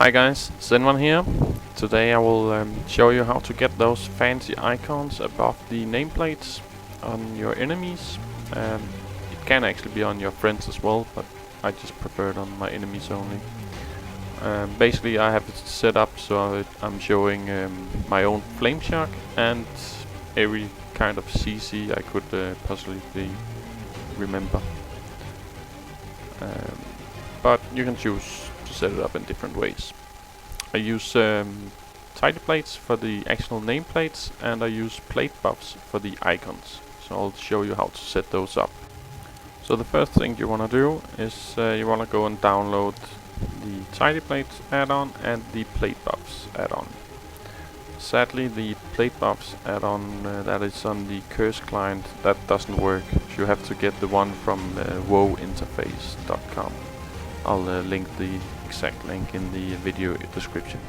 Hi guys, Zenvon here. Today I will show you how to get those fancy icons above the nameplates on your enemies. It can actually be on your friends as well, but I just prefer it on my enemies only. Basically I have it set up so I'm showing my own flame shock and every kind of CC I could possibly remember. But you can choose to set it up in different ways. I use TidyPlates for the actual nameplates, and I use PlateBuffs for the icons. So I'll show you how to set those up. So the first thing you want to do is you want to go and download the TidyPlates add-on and the PlateBuffs add-on. Sadly, the PlateBuffs add-on that is on the Curse client, that doesn't work. You have to get the one from wointerface.com. I'll link the exact link in the video description.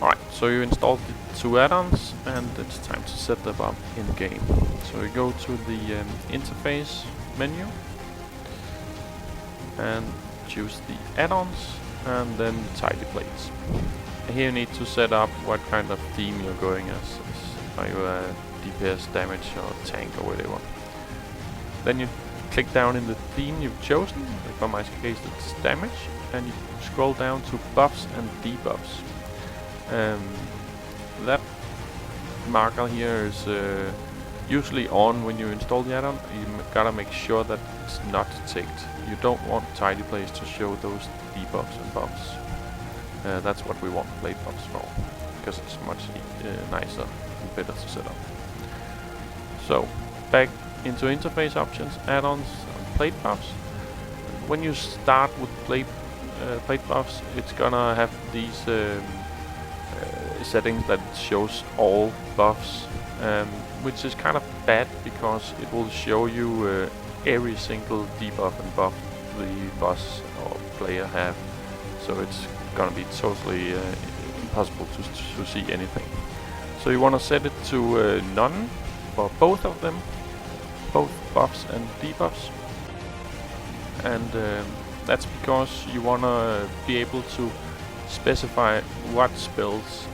Alright, so you installed the two add-ons and it's time to set them up in game. So we go to the interface menu and choose the add-ons and then TidyPlates. Here you need to set up what kind of theme you're going as. Are you a DPS, damage or tank or whatever. Then you click down in the theme you've chosen. For my case it's damage, and you scroll down to buffs and debuffs. That marker here is usually on when you install the add-on. You gotta make sure that it's not ticked. You don't want TidyPlates to show those debuffs and buffs. That's what we want PlateBuffs for, because it's much nicer and better to set up. So back into interface options, add-ons, and PlateBuffs. When you start with PlateBuffs, it's gonna have these settings that shows all buffs, which is kind of bad because it will show you every single debuff and buff the boss or player have. So it's gonna be totally impossible to see anything. So you want to set it to none for both of them, both buffs and debuffs, and that's because you want to be able to specify what spells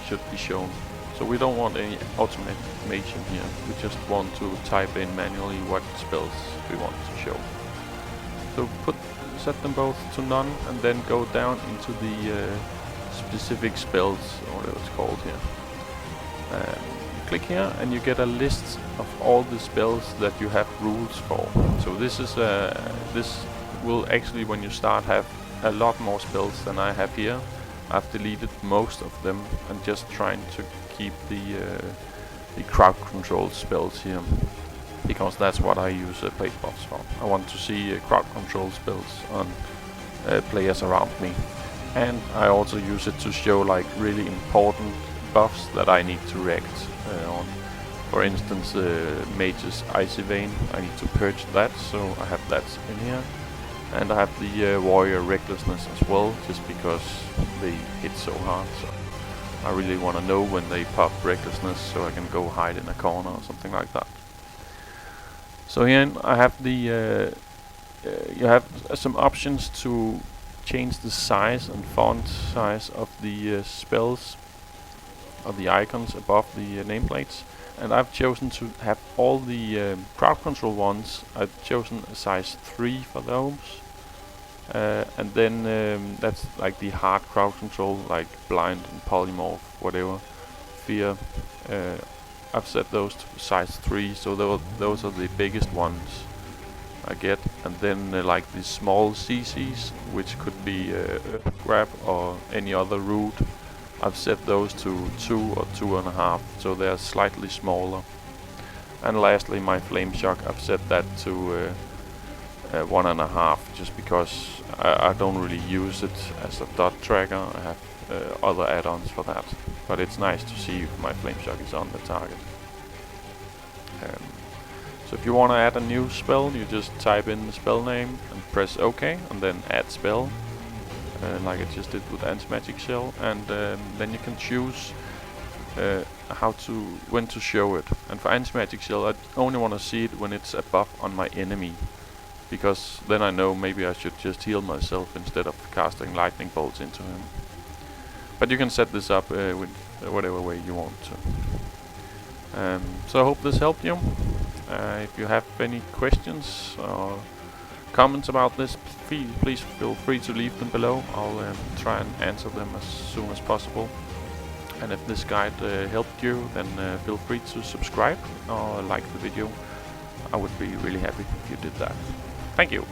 should be shown. So we don't want any automation here, we just want to type in manually what spells we want to show. So set them both to none and then go down into the specific spells, or whatever it's called here. You click here and you get a list of all the spells that you have rules for. So this is this will actually, when you start, have a lot more spells than I have here. I've deleted most of them and just trying to keep the crowd control spells here, because that's what I use PlateBuffs for. I want to see crowd control spells on players around me, and I also use it to show like really important buffs that I need to react on. For instance, Mage's Icy Vein, I need to purge that, so I have that in here. And I have the Warrior Recklessness as well, just because they hit so hard. So I really want to know when they pop Recklessness, so I can go hide in a corner or something like that. So here I have the you have some options to change the size and font size of the spells, of the icons above the nameplates, and I've chosen to have all the crowd control ones. I've chosen a size 3 for those, and then that's like the hard crowd control, like blind and polymorph, whatever, fear. I've set those to size 3, so those are the biggest ones I get. And then like the small CCs, which could be grab or any other route, I've set those to 2 or 2.5, so they're slightly smaller. And lastly, my flame shock, I've set that to 1.5, just because I don't really use it as a dot tracker. I have other add-ons for that, but it's nice to see if my flame shock is on the target. So if you want to add a new spell, you just type in the spell name and press OK, and then add spell, like I just did with Anti-Magic Shell, and then you can choose when to show it. And for Anti-Magic Shell, I only want to see it when it's above on my enemy, because then I know maybe I should just heal myself instead of casting lightning bolts into him. But you can set this up with whatever way you want to. So I hope this helped you. If you have any questions or comments about this, please feel free to leave them below. I'll try and answer them as soon as possible. And if this guide helped you, then feel free to subscribe or like the video. I would be really happy if you did that. Thank you.